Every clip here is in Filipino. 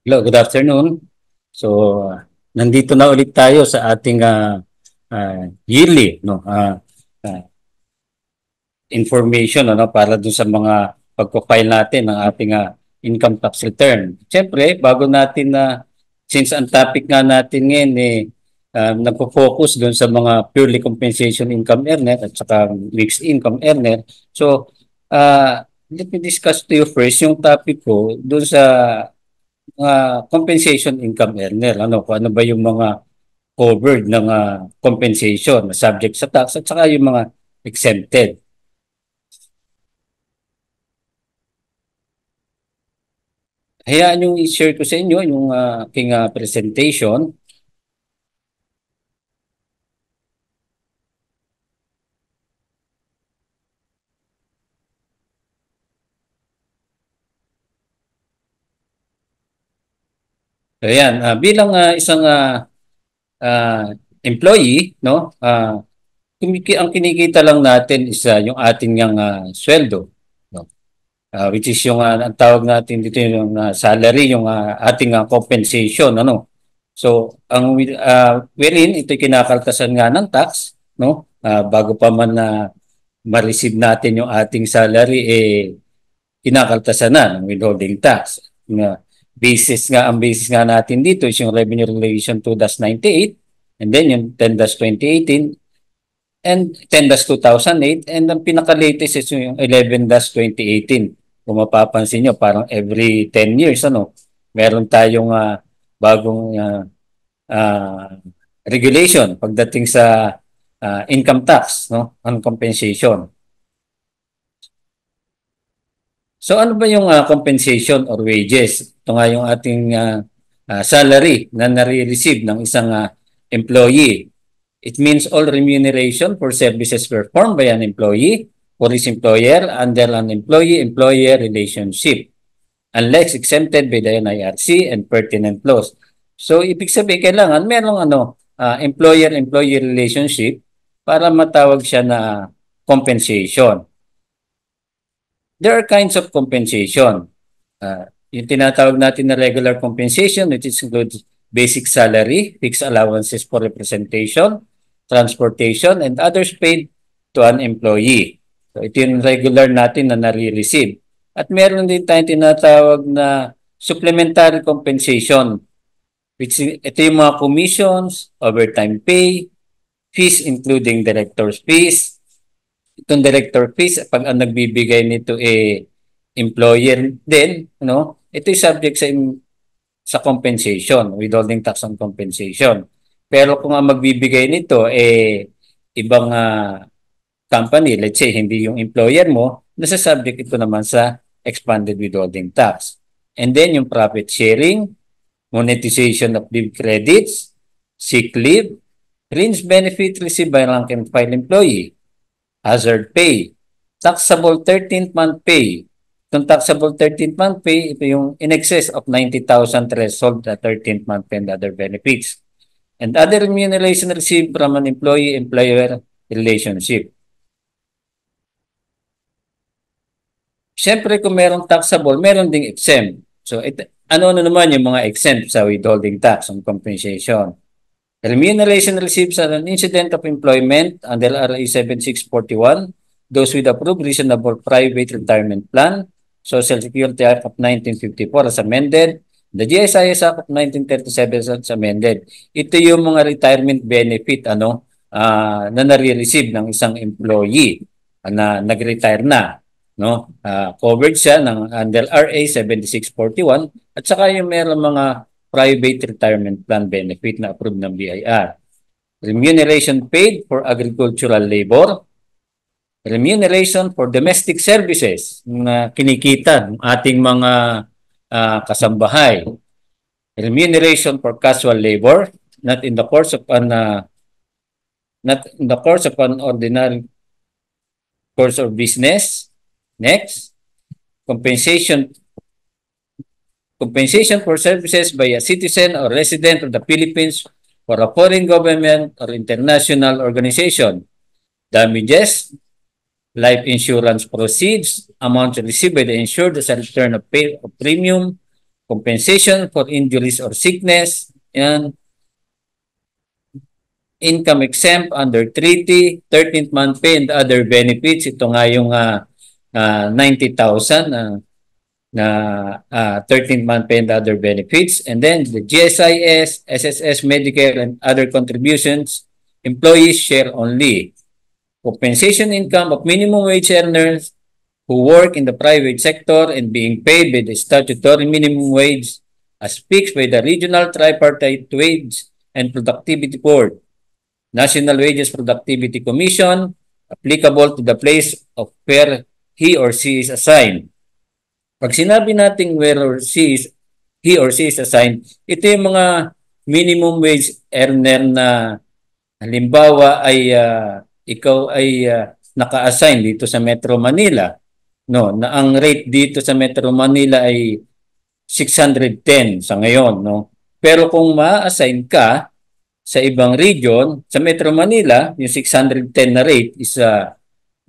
Hello, good afternoon. So, nandito na ulit tayo sa ating yearly uh, information para dun sa mga pagpo-file natin ng ating income tax return. Siyempre, bago natin since ang topic nga natin ngayon nagpo-focus dun sa mga purely compensation income earner at saka mixed income earner. So, let me discuss to you first yung topic ko dun sa compensation income earner. Kung ano ba yung mga covered ng compensation na subject sa tax at saka yung mga exempted. Hayaan yung i-share ko sa inyo yung aking presentation. So, ayan, bilang isang uh, employee, ang kinikita lang natin is yung ating sweldo. No? Which is yung ang tawag natin dito yung salary, yung ating compensation. So, wherein ito kinakaltasan nga ng tax, no? Bago pa man ma-receive natin yung ating salary, kinakaltasan na ng withholding tax. Ang basis nga natin dito is yung Revenue Regulation 2-98 and then yung 10-2018 and 10-2008 and ang pinaka-latest is yung 11-2018. Kung mapapansin nyo, parang every 10 years, meron tayong bagong uh, regulation pagdating sa income tax, on compensation. So ano ba yung compensation or wages? Ito nga yung ating salary na nare-receive ng isang employee. It means all remuneration for services performed by an employee for his employer under an employee-employer relationship unless exempted by the NIRC and pertinent laws. So ibig sabihin kailangan merong employer-employee relationship para matawag siya na compensation. There are kinds of compensation. Yung tinatawag natin na regular compensation, which includes basic salary, fixed allowances for representation, transportation, and others paid to an employee. So ito yung regular natin na nare-receive. At meron din tayong tinatawag na supplementary compensation, which ito yung mga commissions, overtime pay, fees including director's fees. Itong director fees, pag ang nagbibigay nito employer din, ito ay subject sa compensation, withholding tax on compensation. Pero kung ang magbibigay nito ibang company, let's say hindi yung employer mo, nasa subject ito naman sa expanded withholding tax. And then yung profit sharing, monetization of leave credits, sick leave, fringe benefit received by rank and file employee, hazard pay, taxable 13th month pay. Itong taxable 13th month pay, ito yung in excess of 90,000 threshold na 13th month pay and other benefits. And other remuneration received from an employee-employer relationship. Siyempre, kung merong taxable, meron ding exempt. So, ano naman yung mga exempt sa withholding tax on compensation? Remuneration received as an incident of employment under RA 7641, those with approved reasonable private retirement plan, Social Security Act of 1954 as amended, the GSIS Act of 1937 as amended. Ito yung mga retirement benefit na nare-receive ng isang employee na nag-retire na. Covered siya ng under RA 7641 at saka yung meron mga private retirement plan benefit na approved ng BIR. Remuneration paid for agricultural labor. Remuneration for domestic services na kinikita ng ating mga kasambahay. Remuneration for casual labor not in the course of an ordinary course of business. Next, compensation for services by a citizen or resident of the Philippines for a foreign government or international organization. Damages, life insurance proceeds, amounts received by the insured as a return of pay of premium, compensation for injuries or sickness, yan, income exempt under treaty, 13th month pay and other benefits. Ito nga yung 90,000 na 13th month pay and other benefits. And then the GSIS, SSS, Medicare, and other contributions, employees share only. Compensation income of minimum wage earners who work in the private sector and being paid by the statutory minimum wage as fixed by the Regional Tripartite Wage and Productivity Board, National Wages Productivity Commission, applicable to the place of where he or she is assigned. Pag sinabi natin where or he or she is assigned, ito yung mga minimum wage earner na halimbawa ay ikaw ay naka-assign dito sa Metro Manila, no, na ang rate dito sa Metro Manila ay 610 sa ngayon, no. Pero kung ma-assign ka sa ibang region, sa Metro Manila, yung 610 na rate is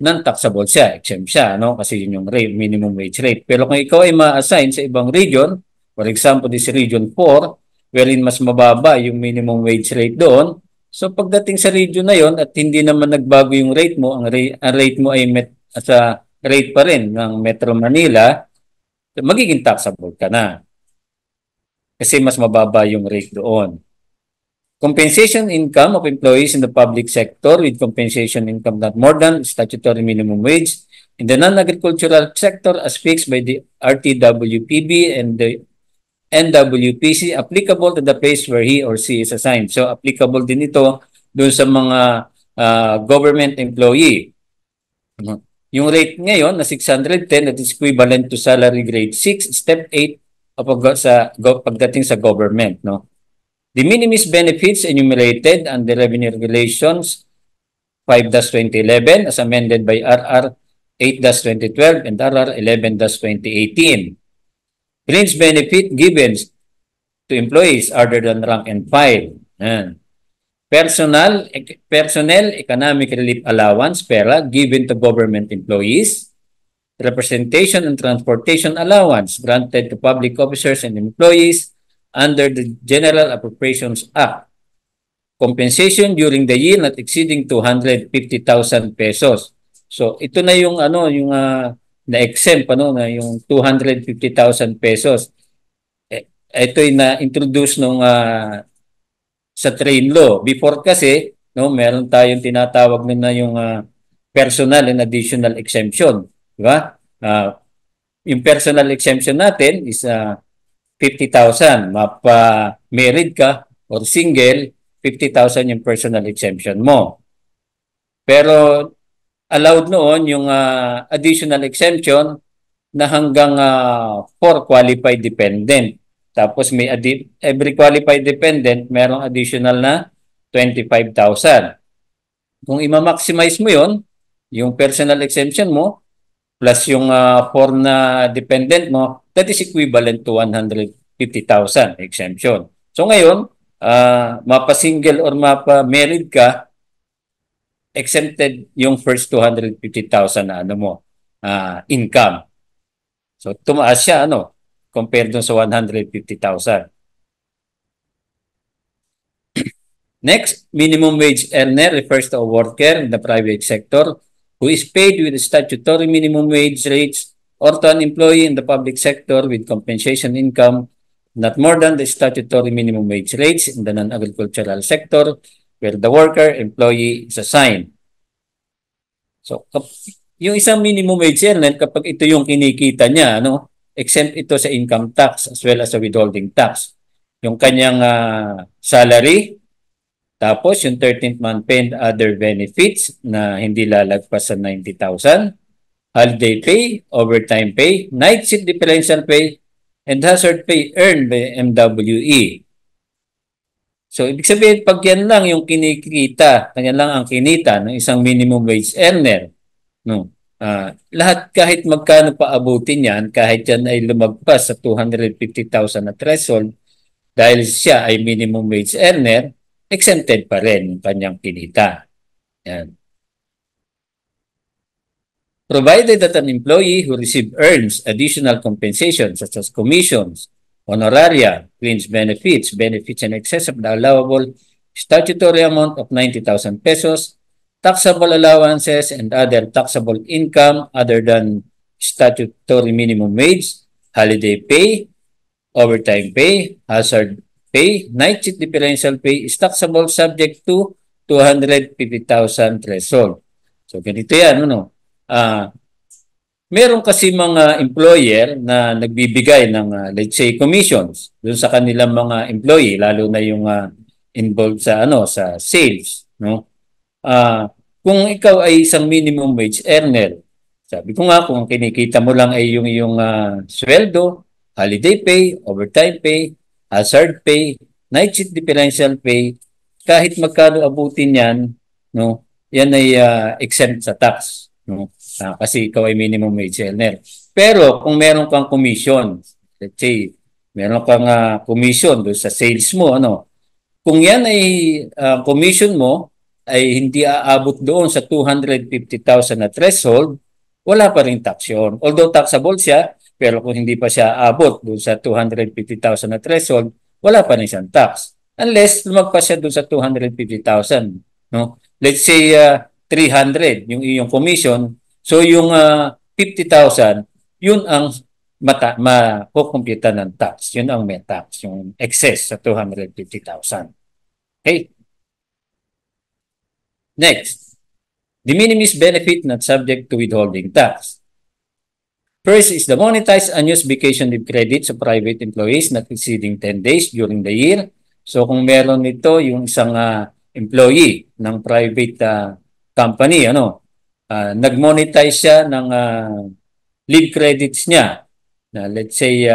non-taxable siya, exempt siya, no? Kasi yun yung rate, minimum wage rate. Pero kung ikaw ay ma-assign sa ibang region, for example, this region 4, wherein mas mababa yung minimum wage rate doon, so pagdating sa region na yon at hindi naman nagbago yung rate mo, ang rate mo ay sa rate pa rin ng Metro Manila, magiging taxable ka na. Kasi mas mababa yung rate doon. Compensation income of employees in the public sector with compensation income not more than statutory minimum wage in the non-agricultural sector as fixed by the RTWPB and the NWPC applicable to the place where he or she is assigned. So applicable din ito doon sa mga government employee. Yung rate ngayon na 610 that is equivalent to salary grade 6, step 8 pagdating sa government, no? The minimis benefits enumerated under Revenue Regulations 5-2011 as amended by RR 8-2012 and RR 11-2018. Fringe benefit given to employees other than rank and file. Personnel Economic Relief Allowance, PERA, given to government employees. Representation and Transportation Allowance granted to public officers and employees under the General Appropriations Act. Compensation during the year not exceeding 250,000 pesos. So ito na yung na-exempt na yung 250,000 pesos. Ito'y na-introduce nung sa train law. Before kasi, no, meron tayong tinatawag na yung personal and additional exemption, di ba? Yung personal exemption natin is 50,000. Mapa-married ka or single, 50,000 yung personal exemption mo. Pero allowed noon yung additional exemption na hanggang 4 qualified dependent. Tapos may every qualified dependent, merong additional na 25,000. Kung i-maximize mo yon, yung personal exemption mo, plus yung 4 na dependent mo, that is equivalent to 150,000 exemption. So ngayon, mapa-single or mapa-married ka, exempted yung first 250,000 na income. So tumaas siya compared dun sa 150,000. Next, minimum wage earner refers to a worker in the private sector who is paid with statutory minimum wage rates or to an employee in the public sector with compensation income not more than the statutory minimum wage rates in the non-agricultural sector where the worker employee is assigned. So, yung isang minimum wage earner, kapag ito yung kinikita niya, exempt ito sa income tax as well as sa withholding tax. Yung kanyang salary, tapos yung 13th month pay and other benefits na hindi lalagpas sa 90,000, holiday pay, overtime pay, night shift differential pay, and hazard pay earned by MWE. So, ibig sabihin, pag yan lang yung kinikita, yan lang ang kinita ng isang minimum wage earner, lahat kahit magkano pa abutin yan, kahit yan ay lumagpas sa 250,000 na threshold, dahil siya ay minimum wage earner, exempted pa rin yung kanyang kinita. Yan. Provided that an employee who earns additional compensation such as commissions, honoraria, fringe benefits, benefits in excess of the allowable statutory amount of 90,000 pesos, taxable allowances, and other taxable income other than statutory minimum wage, holiday pay, overtime pay, hazard pay, night shift differential pay is taxable subject to 250,000 threshold. So ganito yan, ano? Meron kasi mga employer na nagbibigay ng let's say commissions doon sa kanilang mga employee, lalo na yung involved sa sa sales, no? Kung ikaw ay isang minimum wage earner, sabi ko nga kung kinikita mo lang ay yung iyong sweldo, holiday pay, overtime pay, hazard pay, night shift differential pay, kahit magkano abutin yan, no? Yan ay exempt sa tax, no? Kasi ikaw ay minimum wage earner. Pero kung meron kang commission, let's say, meron kang commission doon sa sales mo, kung yan ay commission mo ay hindi aabot doon sa 250,000 na threshold, wala pa rin tax yun. Although taxable siya, pero kung hindi pa siya aabot doon sa 250,000 na threshold, wala pa rin siyang tax. Unless lumagpas siya doon sa 250,000. No? Let's say 300 yung iyong commission. So yung 50,000, yun ang makukumputan ng tax. Yun ang may tax, yung excess sa 250,000. Okay. Next, de minimis benefit not subject to withholding tax. First is the monetized unused vacation leave credits of private employees not exceeding 10 days during the year. So kung meron nito yung isang employee ng private company, nag-monetize siya ng leave credits niya na let's say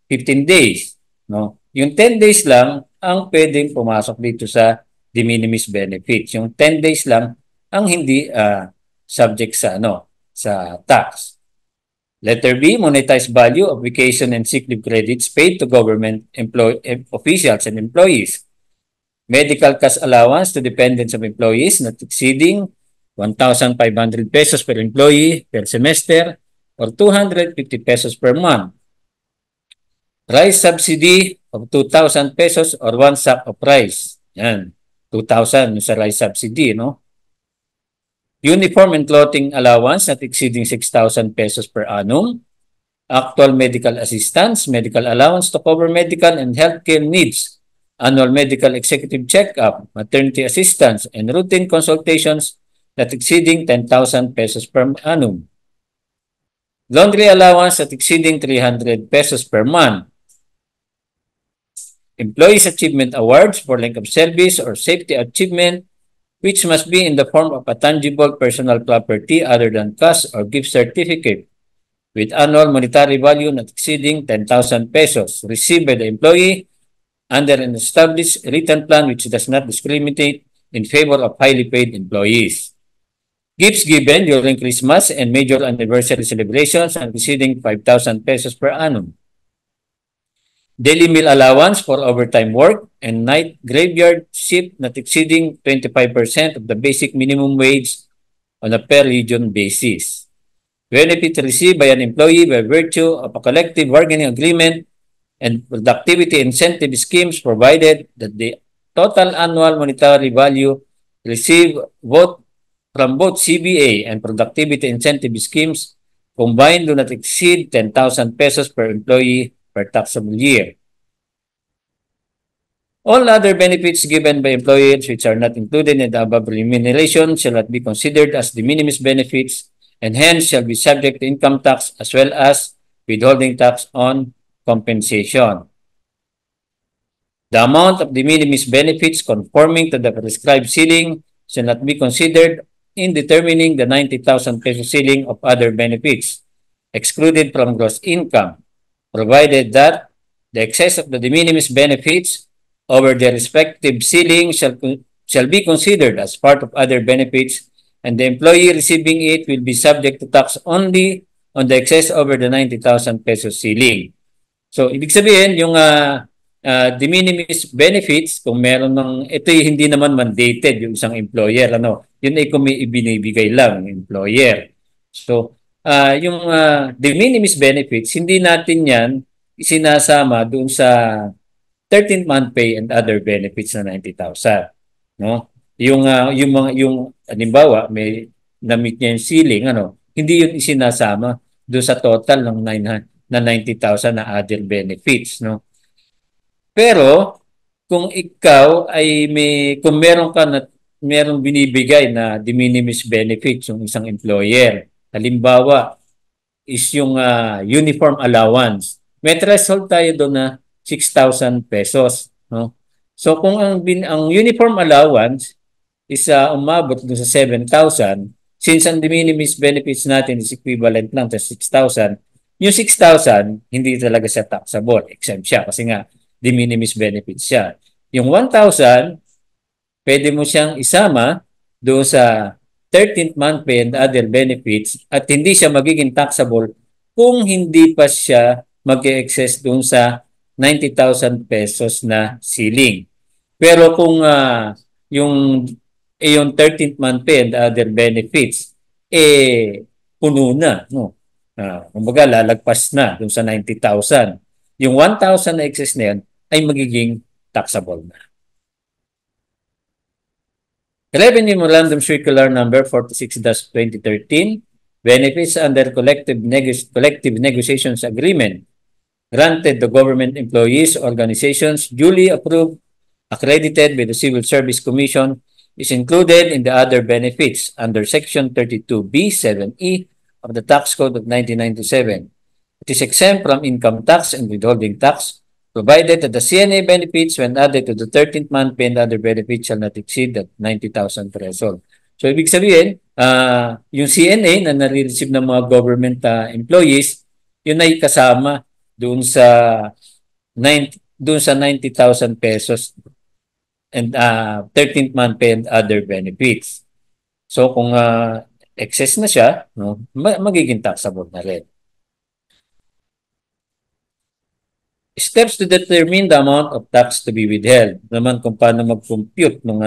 15 days, no? Yung 10 days lang ang pwedeng pumasok dito sa de minimis benefits. Yung 10 days lang ang hindi subject sa sa tax. Letter B, monetized value of vacation and sick leave credits paid to government officials and employees. Medical cash allowance to dependents of employees not exceeding 1,500 pesos per employee per semester or 250 pesos per month. Rice subsidy of 2,000 pesos or one sack of rice. Yan, 2,000 sa rice subsidy, no? Uniform and clothing allowance not exceeding 6,000 pesos per annum. Actual medical assistance, medical allowance to cover medical and healthcare needs. Annual medical executive check-up, maternity assistance, and routine consultations not exceeding 10,000 pesos per annum. Laundry allowance not exceeding 300 pesos per month. Employees Achievement Awards for length of service or safety achievement, which must be in the form of a tangible personal property other than cash or gift certificate with annual monetary value not exceeding 10,000 pesos received by the employee under an established written plan which does not discriminate in favor of highly paid employees. Gifts given during Christmas and major anniversary celebrations not exceeding 5,000 pesos per annum. Daily meal allowance for overtime work and night graveyard shift not exceeding 25% of the basic minimum wage on a per region basis. Benefits received by an employee by virtue of a collective bargaining agreement and productivity incentive schemes provided that the total annual monetary value received from both CBA and productivity incentive schemes combined do not exceed 10,000 pesos per employee per taxable year. All other benefits given by employers which are not included in the above remuneration shall not be considered as de minimis benefits and hence shall be subject to income tax as well as withholding tax on compensation. The amount of de minimis benefits conforming to the prescribed ceiling shall not be considered in determining the 90,000 peso ceiling of other benefits excluded from gross income, provided that the excess of the de minimis benefits over their respective ceiling shall be considered as part of other benefits and the employee receiving it will be subject to tax only on the excess over the 90,000 peso ceiling. So, ibig sabihin, yung de minimis benefits, kung meron ito hindi naman mandated yung isang employer, yun ay kung may ibinibigay lang yung employer. So, yung de minimis benefits, hindi natin yan isinasama doon sa 13th month pay and other benefits na 90,000, no? Yung mga halimbawa may na-meet niya yung ceiling, hindi yun isinasama doon sa total ng 90,000 na other benefits, no? Pero kung ikaw ay kung merong binibigay na de minimis benefits yung isang employer, halimbawa is yung uniform allowance. May threshold tayo doon na 6,000 pesos, no? So kung ang uniform allowance is umabot doon sa 7,000, since ang de minimis benefits natin is equivalent lang sa 6,000, yung 6,000 hindi talaga siya taxable, exempt siya kasi nga de minimis benefits siya. Yung 1,000, pwede mo siyang isama doon sa 13th month pay and other benefits at hindi siya magiging taxable kung hindi pa siya mag-excess doon sa 90,000 pesos na ceiling. Pero kung yung, yung 13th month pay and other benefits, puno na. No? Kumbaga, lalagpas na doon sa 90,000. Yung 1,000 na excess na yan ay magiging taxable na. Revenue Memorandum Circular Number 46-2013, benefits under collective negotiations agreement granted to government employees, organizations duly approved, accredited by the Civil Service Commission is included in the other benefits under Section 32B-7E of the Tax Code of 1997. It is exempt from income tax and withholding tax, provided that the CNA benefits when added to the 13th month pay and other benefits shall not exceed the 90,000 threshold. So, ibig sabihin, yung CNA na nare-receive ng mga government employees, yun ay kasama doon sa 90,000 pesos and 13th month pay and other benefits. So, kung excess na siya, no, magiging taxable na rin. Steps to determine the amount of tax to be withheld. Naman kung paano mag-compute ng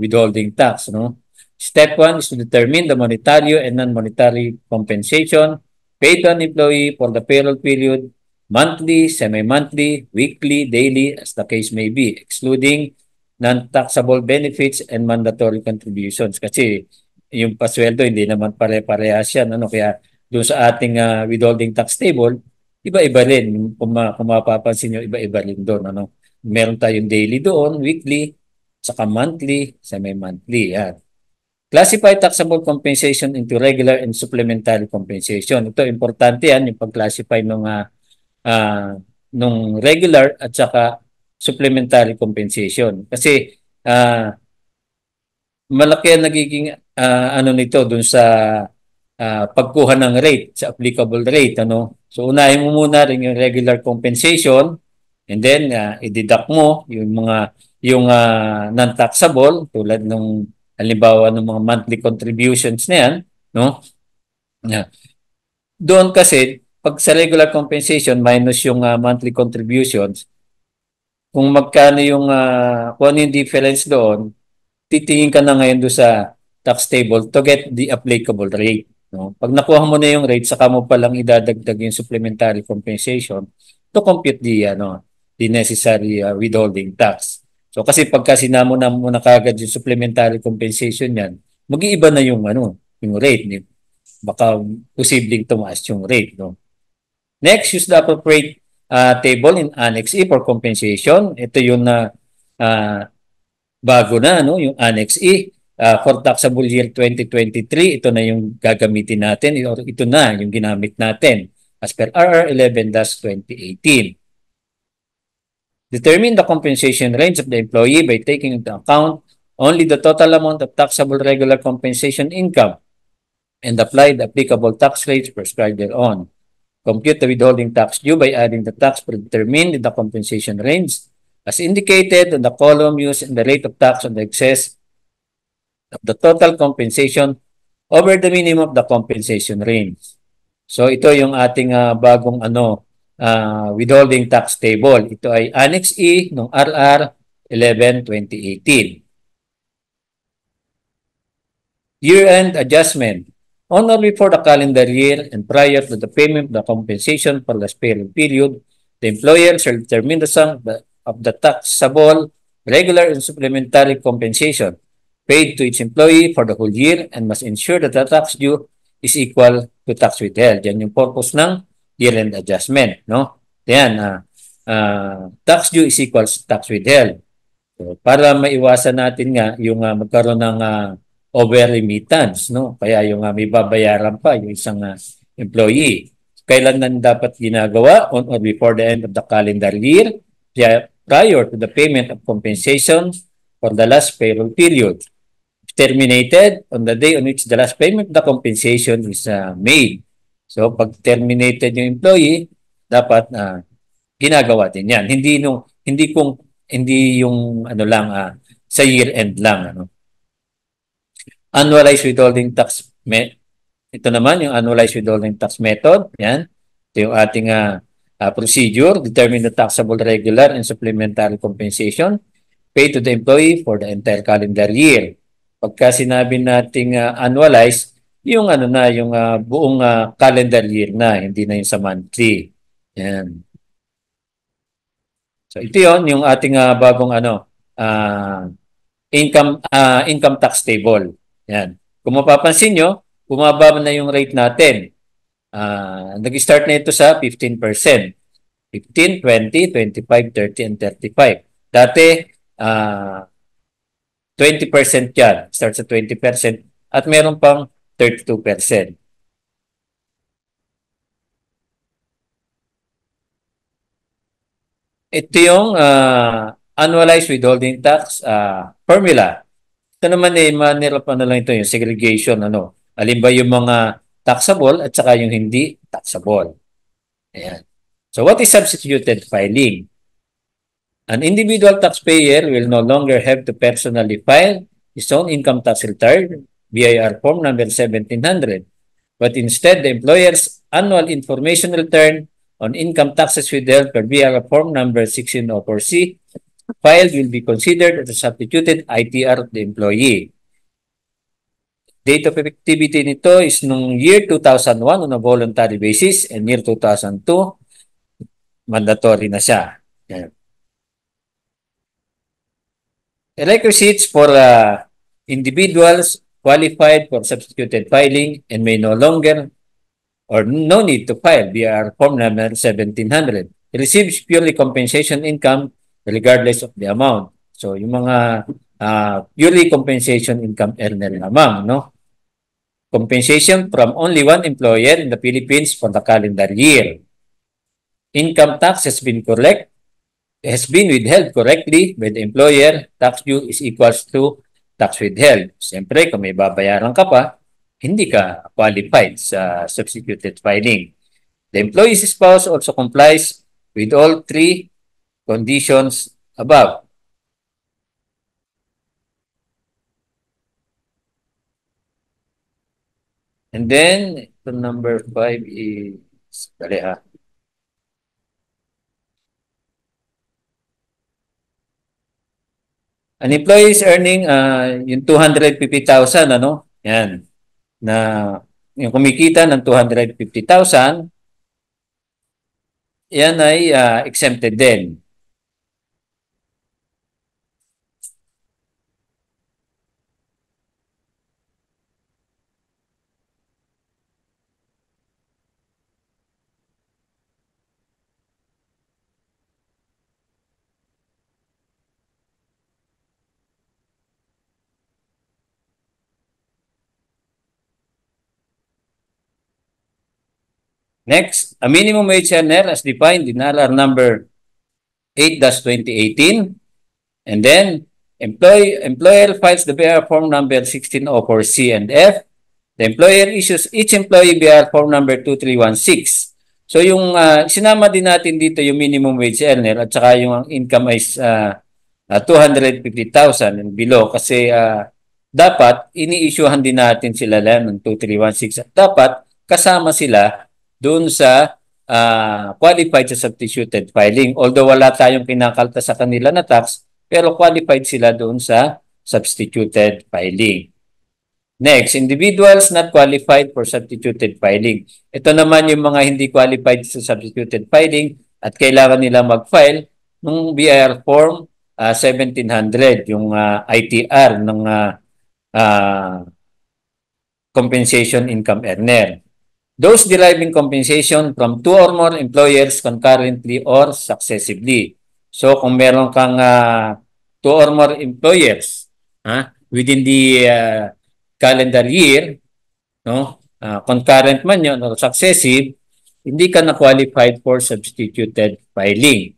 withholding tax, no? Step 1 is to determine the monetary and non-monetary compensation paid to an employee for the payroll period, monthly, semi-monthly, weekly, daily, as the case may be, excluding non-taxable benefits and mandatory contributions. Kasi yung pasweldo hindi naman pare-parehas yan, kaya doon sa ating withholding tax table, iba-iba rin. Kung mapapansin nyo, iba-iba rin doon. Meron tayong daily doon, weekly, saka monthly, semi-monthly. Yan. Classify taxable compensation into regular and supplementary compensation. Ito, importante yan, yung pag-classify nung regular at saka supplementary compensation. Kasi malaki ang nagiging nito dun sa pagkuha ng rate, sa applicable rate. So unahin mo muna rin yung regular compensation and then i-deduct mo yung non-taxable tulad ng halimbawa ng mga monthly contributions na yan, no? Doon kasi pag sa regular compensation minus yung monthly contributions, kung magkano kung ano yung difference doon, titingin ka na ngayon doon sa tax table to get the applicable rate. No? Pag nakuha mo na yung rate, saka mo palang idadagdag yung supplementary compensation to compute the necessary withholding tax. So kasi pagka sinamo na muna kagad yung supplementary compensation yan, mag-iiba na yung rate. Baka posibleng tumaas yung rate. No? Next, use the appropriate table in Annex E for compensation. Ito yung bago na, yung Annex E. For taxable year 2023, ito na yung gagamitin natin or ito na yung ginamit natin as per RR 11-2018. Determine the compensation range of the employee by taking into account only the total amount of taxable regular compensation income and apply the applicable tax rates prescribed thereon. Compute the withholding tax due by adding the tax predetermined in the compensation range as indicated on the column used in the rate of tax on the excess of the total compensation over the minimum of the compensation range. So ito yung ating bagong withholding tax table. Ito ay Annex E ng RR 11-2018. Year-end adjustment. On or before the calendar year and prior to the payment of the compensation for the payroll period, The employer shall determine the sum of the taxable, regular, and supplementary compensation paid to each employee for the whole year and must ensure that the tax due is equal to tax withheld. Yan yung purpose ng year-end adjustment, no? Yan, tax due is equal to tax withheld. So, para maiwasan natin nga yung magkaroon ng over-remittance, no? Kaya yung may babayaran pa yung isang employee. Kailan nan dapat ginagawa? On or before the end of the calendar year, prior to the payment of compensation for the last payroll period. Terminated on the day on which the last payment of the compensation is made. So, pag terminated yung employee, dapat ginagawa din yan. Hindi yung ano lang sa year end lang Annualized withholding tax ito naman yung annualized withholding tax method. Yan. Ito yung ating procedure. Determine the taxable regular and supplementary compensation paid to the employee for the entire calendar year. Pagka sinabi nating annualized, yung yung buong calendar year na, hindi na yung sa monthly. Yan. So ito yon yung ating bagong income tax table. Yan. Kung mapapansin nyo, bumaba na yung rate natin. Nag-start na ito sa 15%. 15, 20, 25, 30, and 35. Dati, 20% yan. Start sa 20% at meron pang 32%. Ito yung annualized withholding tax formula. Ito naman manirapan na lang ito yung segregation. Alin ba yung mga taxable at saka yung hindi taxable. Ayan. So what is substituted filing? An individual taxpayer will no longer have to personally file his own income tax return, BIR form number 1700, but instead the employer's annual information return on income taxes withheld per BIR form number 1604C filed will be considered as a substituted ITR of the employee. Date of effectivity nito is nung year 2001 on a voluntary basis and year 2002 mandatory na siya. Yan. Requisites for individuals qualified for substituted filing and may no longer or no need to file BIR form number 1700. Receives purely compensation income regardless of the amount. So, yung mga purely compensation income earner lamang, no? Compensation from only one employer in the Philippines for the calendar year. Income tax has been withheld correctly by the employer. Tax due is equals to tax withheld. Siyempre, kung may babayaran ka pa, hindi ka qualified sa substituted filing. The employee's spouse also complies with all three conditions above. And then, number 5 is, an employee is earning yung 250,000, Yan. Na yung kumikita ng 250,000, yan ay exempted din. Next, a minimum wage earner as defined in RR number 8-2018. And then, employer files the BIR form number 1604C and F. The employer issues each employee BIR form number 2316. So, yung sinama din natin dito yung minimum wage earner at saka yung income is 250,000 and below kasi dapat ini-issuehan din natin sila lang ng 2316 at dapat kasama sila doon sa qualified sa substituted filing. Although wala tayong kinakalta sa kanila na tax, pero qualified sila doon sa substituted filing. Next, individuals not qualified for substituted filing. Ito naman yung mga hindi qualified sa substituted filing at kailangan nila mag-file ng BIR Form 1700, yung ITR ng compensation income earner. Those deriving compensation from two or more employers concurrently or successively. So kung meron kang two or more employers within the calendar year, no, concurrent man yun or successive, hindi ka na qualified for substituted filing.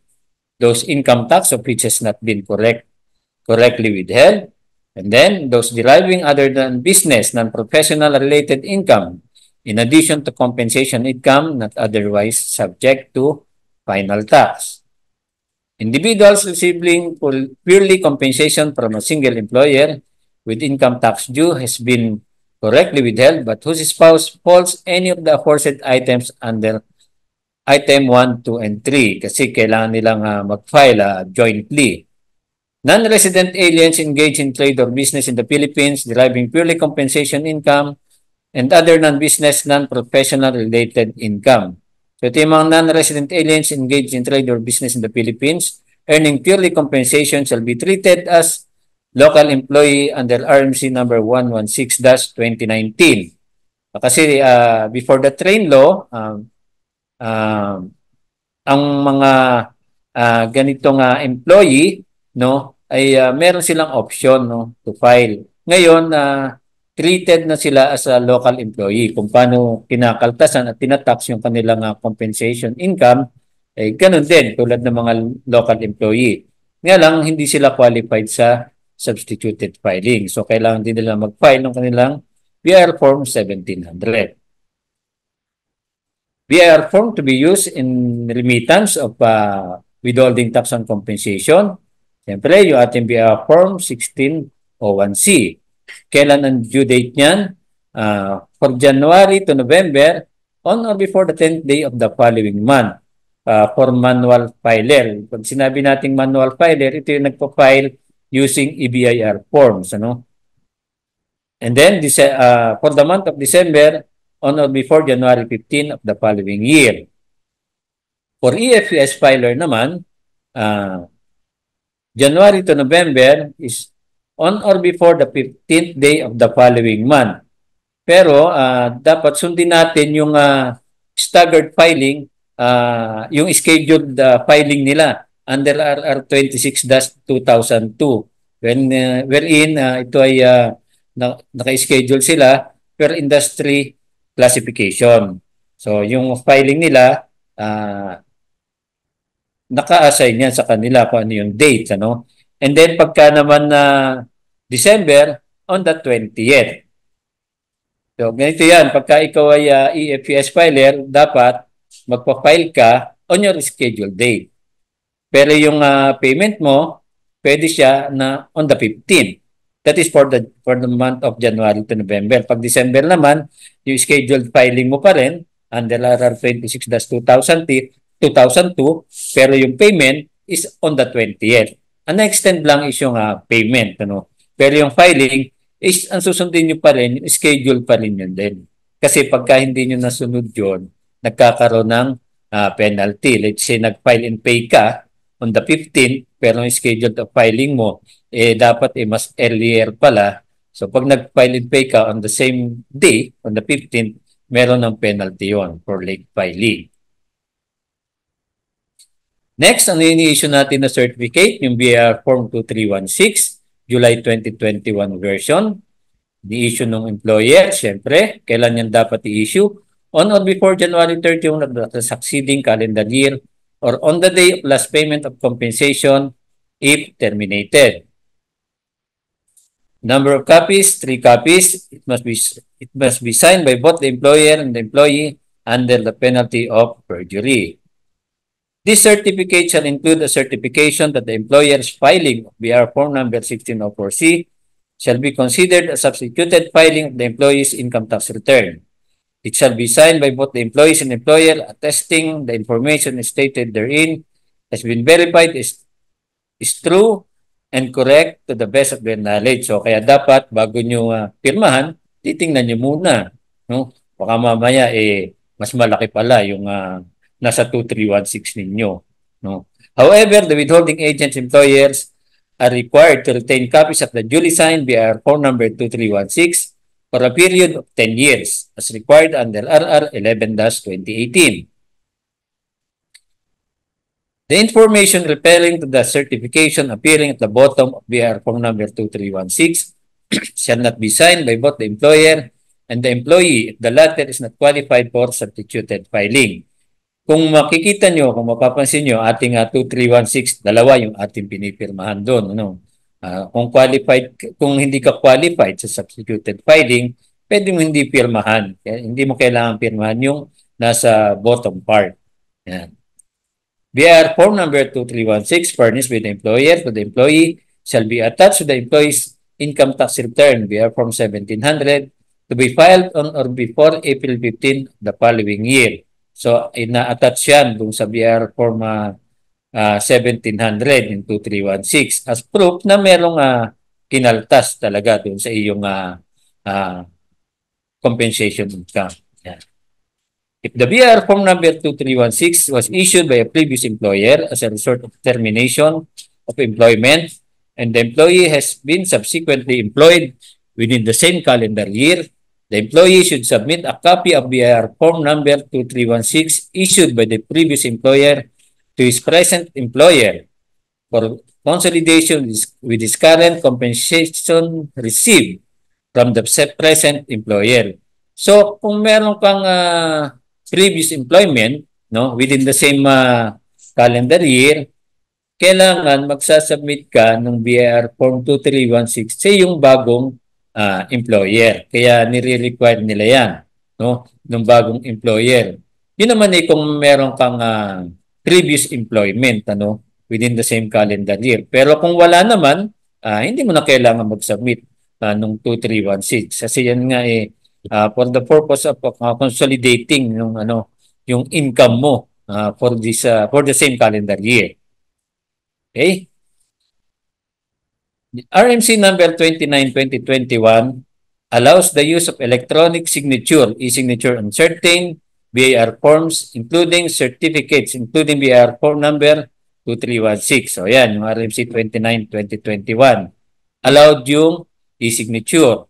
Those income tax of which has not been correctly withheld, and then those deriving other than business, non-professional related income, in addition to compensation income not otherwise subject to final tax. Individuals receiving purely compensation from a single employer with income tax due has been correctly withheld but whose spouse falls any of the aforesaid items under item 1, 2, and 3 kasi kailangan nilang mag-file jointly. Non-resident aliens engaged in trade or business in the Philippines deriving purely compensation income and other non-business, non-professional related income. So ito yung mga non-resident aliens engaged in trade or business in the Philippines earning purely compensation shall be treated as local employee under RMC number 116-2019. Kasi before the train law, ang mga ganitong employee, no, ay meron silang option, no, to file. Ngayon treated na sila as a local employee. Kung paano kinakaltasan at tinatax yung kanilang compensation income, eh ganun din tulad ng mga local employee. Nga lang hindi sila qualified sa substituted filing. So kailangan din nila mag-file ng kanilang BIR Form 1700. BIR form to be used in remittance of withholding tax on compensation. Siyempre, yung ating BIR Form 1601C. Kailan ang due date niyan? For January to November, on or before the 10th day of the following month. For manual filer. Pag sinabi nating manual filer, ito yung nagpa-file using EBIR forms. Ano? And then, for the month of December, on or before January 15 of the following year. For EFES filer naman, January to November is on or before the 15th day of the following month. Pero dapat sundin natin yung staggered filing, yung scheduled filing nila under RR 26-2002 wherein ito ay naka-schedule sila per industry classification. So yung filing nila naka-assign yan sa kanila kung ano yung date, ano? And then pagka naman December on the 20th. So ganito yan, pagka ikaw ay EFES filer, dapat magpa-file ka on your scheduled date. Pero yung payment mo, pwede siya na on the 15th. That is for the month of January to November. Pag December naman, yung scheduled filing mo pa rin under RR 26-2002, pero yung payment is on the 20th. Ang na-extend lang is yung payment. Ano? Pero yung filing is ang susundin nyo pa rin, schedule pa rin yun din. Kasi pagka hindi nyo nasunod yun, nagkakaroon ng penalty. Let's say nag-file and pay ka on the 15th, pero yung scheduled filing mo, dapat mas earlier pala. So pag nag-file and pay ka on the same day, on the 15th, meron ng penalty yon for late filing. Next, ang ini-issue natin na certificate, yung BIR Form 2316, July 2021 version. Ni-issue ng employer, syempre, kailan yan dapat i-issue? On or before January 31 of the succeeding calendar year or on the day of last payment of compensation if terminated. Number of copies, 3 copies. It must be signed by both the employer and the employee under the penalty of perjury. This certificate shall include a certification that the employer's filing of BIR Form number 1604C shall be considered a substituted filing of the employee's income tax return. It shall be signed by both the employees and employer attesting the information stated therein has been verified is true and correct to the best of their knowledge. So kaya dapat bago nyo pirmahan, titingnan nyo muna. No? Baka mamaya mas malaki pala yung nasa 2316 ninyo. No? However, the withholding agents employers are required to retain copies of the duly signed BIR form number 2316 for a period of 10 years as required under RR 11-2018. The information referring to the certification appearing at the bottom of BIR form number 2316 shall not be signed by both the employer and the employee if the latter is not qualified for substituted filing. Kung makikita nyo, kung mapapansin nyo, ating 2316, dalawa yung ating pinipirmahan doon. Ano? Kung hindi ka qualified sa substituted filing, pwede mo hindi pirmahan. Kaya hindi mo kailangan pirmahan yung nasa bottom part. Yan. BIR form number 2316 furnished by the employer to the employee shall be attached to the employee's income tax return, BIR form 1700, to be filed on or before April 15 the following year. So, ina-attach yan dun sa BIR form 1700 in 2316 as proof na merong kinaltas talaga dun sa iyong compensation income. Yan. If the BIR form number 2316 was issued by a previous employer as a result of termination of employment and the employee has been subsequently employed within the same calendar year, the employee should submit a copy of BIR form number 2316 issued by the previous employer to his present employer for consolidation with his current compensation received from the present employer. So, kung meron kang previous employment, no, within the same calendar year, kailangan magsasubmit ka ng BIR form 2316 sa yung bagong employer. Kaya nire-require nila yan, no, ng bagong employer. Yun naman kung meron kang previous employment, ano, within the same calendar year. Pero kung wala naman, hindi mo na kailangan mag-submit ng 2316 kasi yan nga for the purpose of consolidating yung income mo for the same calendar year. Okay? RMC number 29/2021 allows the use of electronic signature, e-signature on certain BIR forms including certificates including BIR form number 2316. So yan, yung RMC 29/2021 allowed yung e-signature.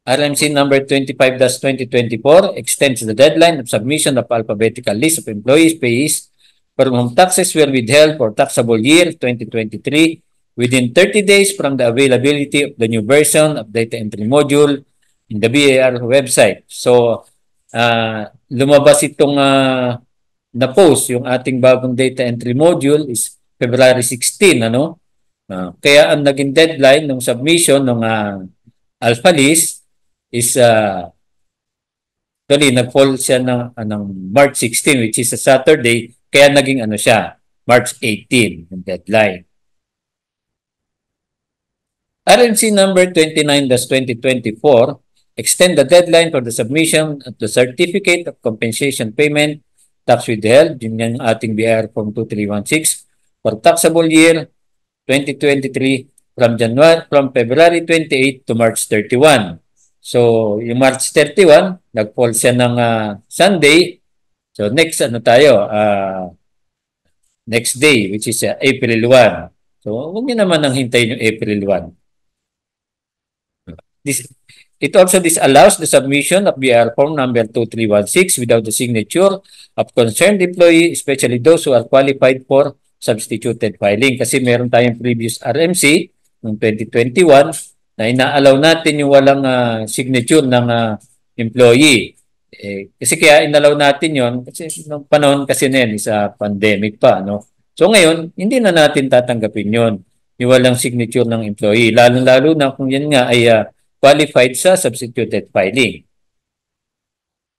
RMC number 25-2024 extends the deadline of submission of alphabetical list of employees payees from whom taxes were withheld for taxable year 2023 within 30 days from the availability of the new version of data entry module in the BIR website. So, lumabas itong na-post yung ating bagong data entry module is February 16, ano? Kaya ang naging deadline ng submission ng alpha list is actually nag-fall siya ng March 16 which is a Saturday, kaya naging siya March 18 yung deadline. RMC number 29-2024 extend the deadline for the submission of the certificate of compensation payment tax withheld, yun yung ating BIR form 2316 for taxable year 2023 from February 28 to March 31. So, yung March 31, nag-fall siya ng Sunday. So, next next day, which is April 1. So, huwag niyo naman nang hintayin yung April 1. It also disallows the submission of BIR form number 2316 without the signature of concerned employee, especially those who are qualified for substituted filing. Kasi meron tayong previous RMC noong 2021 na ina-allow natin yung walang signature ng employee. Kasi kaya inalaw natin yon kasi nung panahon kasi na yan, sa pandemic pa. No? So ngayon, hindi na natin tatanggapin yon yung walang signature ng employee. Lalo-lalo na kung yan nga ay qualified sa substituted filing.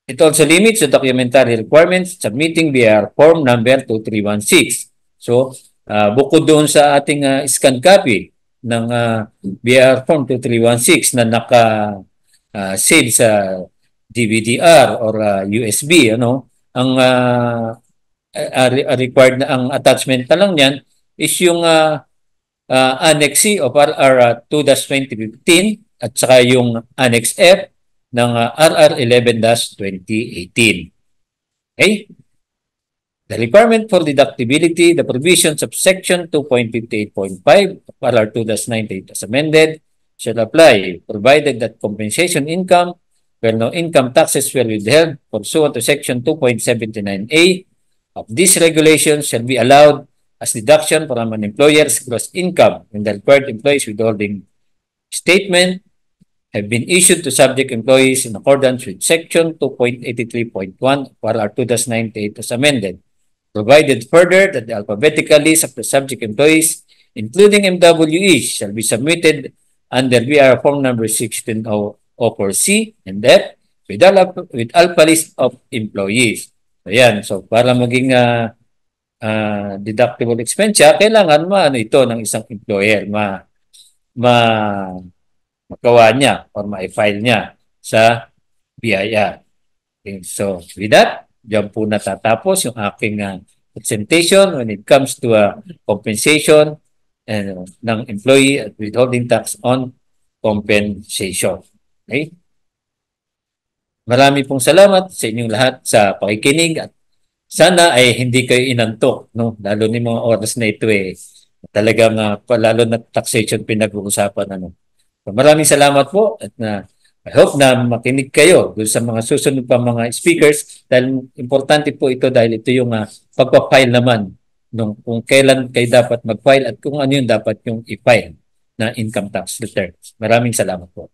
It also limits the documentary requirements submitting BIR form number 2316. So, bukod doon sa ating scan copy ng BIR form 2316 na naka-save sa DVD-R or USB, ang required na ang attachment na lang niyan is yung Annex C of RR 2-2015 at saka yung Annex F ng RR 11-2018. Okay? The requirement for deductibility, the provisions of Section 2.58.5 of RR 2-98 as amended shall apply, provided that compensation income where no income taxes were withheld pursuant to Section 2.79A of this regulation shall be allowed as deduction from an employer's gross income when the required employee's withholding statement have been issued to subject employees in accordance with Section 2.83.1 of RR 2-98 as amended. Provided further that the alphabetical list of the subject employees, including MWEs, shall be submitted under BR Form number 16004C and F with alpha list of employees. So yan. So para maging deductible expense siya, kailangan maano ito ng isang employer, magawa niya or ma-file niya sa BIR. Okay, so with that, diyan po natatapos yung aking presentation when it comes to compensation ng employee at withholding tax on compensation. Okay? Marami pong salamat sa inyong lahat sa pakikinig at sana ay hindi kayo inantok, no? Lalo ni mga oras na ito talagang lalo na taxation pinag-uusapan ano. So, maraming salamat po at I hope na makinig kayo doon sa mga susunod pa mga speakers dahil importante po ito dahil ito yung pagpa-file naman kung kailan kayo dapat mag-file at kung ano yung dapat yung i-file na income tax returns. Maraming salamat po.